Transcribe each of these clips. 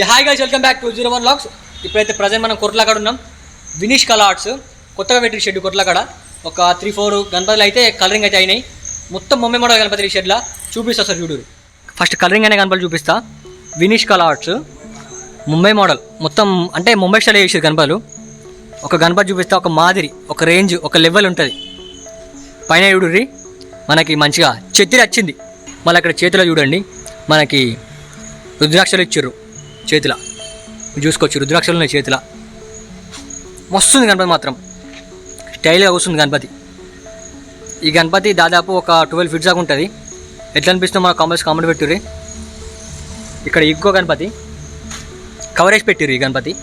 Hi guys, welcome back to 01 vlogs. ఇప్పుడైతే present మనం కొట్లకాడ ఉన్నాం. వినీష్ కలర్ ఆర్ట్స్ కొత్తగా పెట్టి షెడ్ కొట్లకాడ ఒక 3-4 గణపతులు అయితే కలరింగ్ అయితే అయినాయి. మొత్తం మొమ్మే మోడల్ గణపతి షెడ్లా చూపిస్తా సార్. చూడు, ఫస్ట్ కలరింగ్ అనే గణపతులు చూపిస్తా. Vineesh colour arts Mumbai model మొత్తం అంటే ముంబై స్టైల్ చేసారు గణపతులు. ఒక గణపతి చూపిస్తా, ఒక మాదిరి, ఒక రేంజ్, ఒక లెవెల్ ఉంటుంది. పైన చూడుర్రి మనకి మంచిగా చెత్తిరి వచ్చింది. మళ్ళీ అక్కడ చేతిలో చూడండి మనకి రుద్రాక్షలు ఇచ్చారు. చేతిలో చూసుకోవచ్చు, రుద్రాక్షలు ఉన్నాయి చేతిలో. వస్తుంది గణపతి, మాత్రం స్టైల్గా వస్తుంది గణపతి. ఈ గణపతి దాదాపు ఒక 12 ఫీట్స్ దాకా ఉంటుంది. ఎట్లా అనిపిస్తుందో మన కామెంట్ పెట్టుర్రి. ఇక్కడ ఇంకో గణపతి కవరేజ్ పెట్టిర్రు. ఈ గణపతి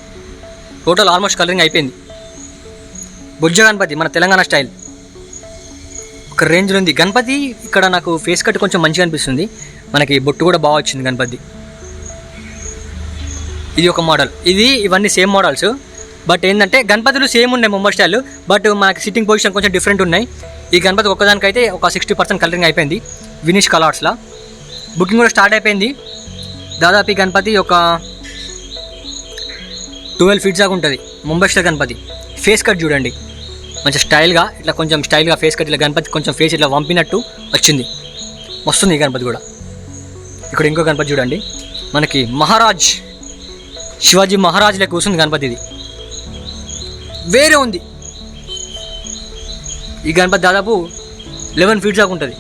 టోటల్ ఆల్మోస్ట్ కలరింగ్ అయిపోయింది. బుజ్జ గణపతి మన తెలంగాణ స్టైల్, ఒక రేంజ్లో ఉంది గణపతి. ఇక్కడ నాకు ఫేస్ కట్ కొంచెం మంచిగా అనిపిస్తుంది. మనకి బొట్టు కూడా బాగా వచ్చింది గణపతి. ఇది ఒక మోడల్. ఇవన్నీ సేమ్ మోడల్స్, బట్ ఏంటంటే గణపతులు సేమ్ ఉన్నాయి ముంబై స్టైల్, బట్ మనకి సిట్టింగ్ పొజిషన్ కొంచెం డిఫరెంట్ ఉన్నాయి. ఈ గణపతి ఒక్కదానికైతే ఒక 60% కలరింగ్ అయిపోయింది వినీష్ కలర్స్లో. బుకింగ్ కూడా స్టార్ట్ అయిపోయింది. దాదాపు ఈ గణపతి ఒక 12 ఫీట్స్ దాకా ఉంటుంది. Mumbai style Ganapati. Face cut చూడండి మంచి స్టైల్గా, ఇట్లా కొంచెం స్టైల్గా ఫేస్ కట్, ఇట్లా గణపతి కొంచెం ఫేస్ ఇట్లా వంపినట్టు వచ్చింది. వస్తుంది ఈ గణపతి కూడా. ఇక్కడ ఇంకో గణపతి చూడండి మనకి మహారాజ్, శివాజీ మహారాజ్ లెక్క కూర్చుంది గణపతి. ఇది వేరే ఉంది. ఈ గణపతి దాదాపు 11 ఫీట్స్ దాకా ఉంటుంది.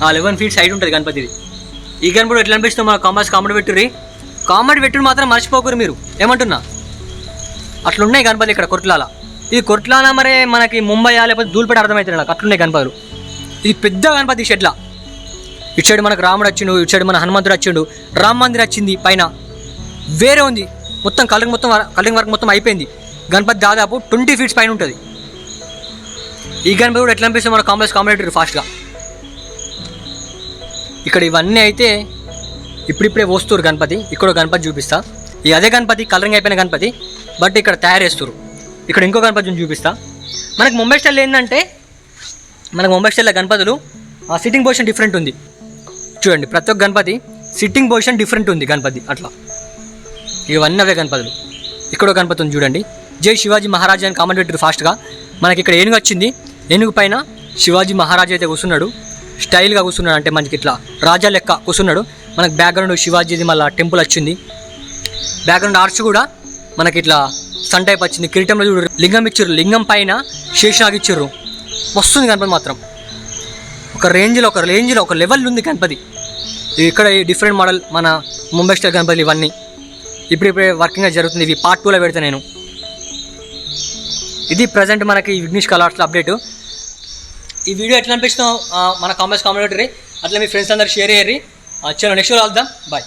11 ఫీట్స్ హైట్ ఉంటుంది గణపతి. ఈ గణపతి ఎట్లా అనిపిస్తుందో మన కామెంట్ పెట్టుర్రి. కామెంట్ పెట్టుడు మాత్రం మర్చిపోకరు మీరు. ఏమంటున్నా అట్లున్నాయి గణపతి ఇక్కడ కొట్లాల. ఇది కొట్లాల మరే మనకి ముంబై లేకపోతే ధూల్పేట అర్థమవుతుంది నాకు. అట్లున్నాయి గణపతులు. ఇది పెద్ద గణపతి షెడ్లా. ఇటు సైడ్ మనకు రాముడు వచ్చిండు, ఇటు సైడ్ మన హనుమంతుడు వచ్చిండు, రామ్ మందిర్ వచ్చింది పైన. వేరే ఉంది మొత్తం. కలరింగ్ వర్క్ మొత్తం అయిపోయింది. గణపతి దాదాపు 20 ఫీట్స్ పైన ఉంటుంది. ఈ గణపతి కూడా ఎట్లా అనిపిస్తుంది మన కామెంట్ ఫాస్ట్గా. ఇక్కడ ఇవన్నీ అయితే ఇప్పుడిప్పుడే వస్తున్నారు గణపతి. ఇక్కడ గణపతి చూపిస్తా. ఈ అదే గణపతి కలరింగ్ అయిపోయిన గణపతి, బట్ ఇక్కడ తయారు చేస్తారు. ఇక్కడ ఇంకో గణపతిని చూపిస్తా. మనకి ముంబై స్టైల్ ఏంటంటే, మనకు ముంబై స్టైల్లో గణపతులు ఆ సిట్టింగ్ పొజిషన్ డిఫరెంట్ ఉంది. చూడండి ప్రతి ఒక్క గణపతి సిట్టింగ్ పొజిషన్ డిఫరెంట్ ఉంది గణపతి. అట్లా ఇవన్నీ అవే గణపతులు. ఇక్కడ గణపతి ఉంది చూడండి. జై శివాజీ మహారాజ్ అని కామెంట్ పెట్టారు ఫాస్ట్గా. మనకి ఇక్కడ ఏనుగు వచ్చింది. ఏనుగు పైన శివాజీ మహారాజ్ అయితే కూర్చున్నాడు. స్టైల్గా కూర్చున్నాడు, అంటే మనకి ఇట్లా రాజా లెక్క కూర్చున్నాడు. మనకి బ్యాక్గ్రౌండ్ శివాజీది మళ్ళీ టెంపుల్ వచ్చింది. బ్యాక్గ్రౌండ్ ఆర్చ్ కూడా మనకి ఇట్లా సన్ టైప్ వచ్చింది. కిరీటంలో చూడు లింగం ఇచ్చారు. లింగం పైన శేషనాగ్ ఇచ్చారు. వస్తుంది గణపతి మాత్రం. ఒక రేంజ్లో ఒక లెవెల్ ఉంది గణపతి. ఇక్కడ డిఫరెంట్ మోడల్ మన ముంబై స్టైల్ గణపతి. ఇవన్నీ ఇప్పుడిప్పుడే వర్కింగ్ జరుగుతుంది. ఇవి పార్ట్ 2లో పెడతా నేను. ఇది ప్రజెంట్ మనకి విఘ్నేష్ కలర్స్లో అప్డేట్. ఈ వీడియో ఎట్లా అనిపిస్తుందో మన కామెంట్ పెట్టండి. అట్లా మీ ఫ్రెండ్స్ అందరూ షేర్ చేయర్రి. చలో నెక్స్ట్ కలుద్దాం. బాయ్.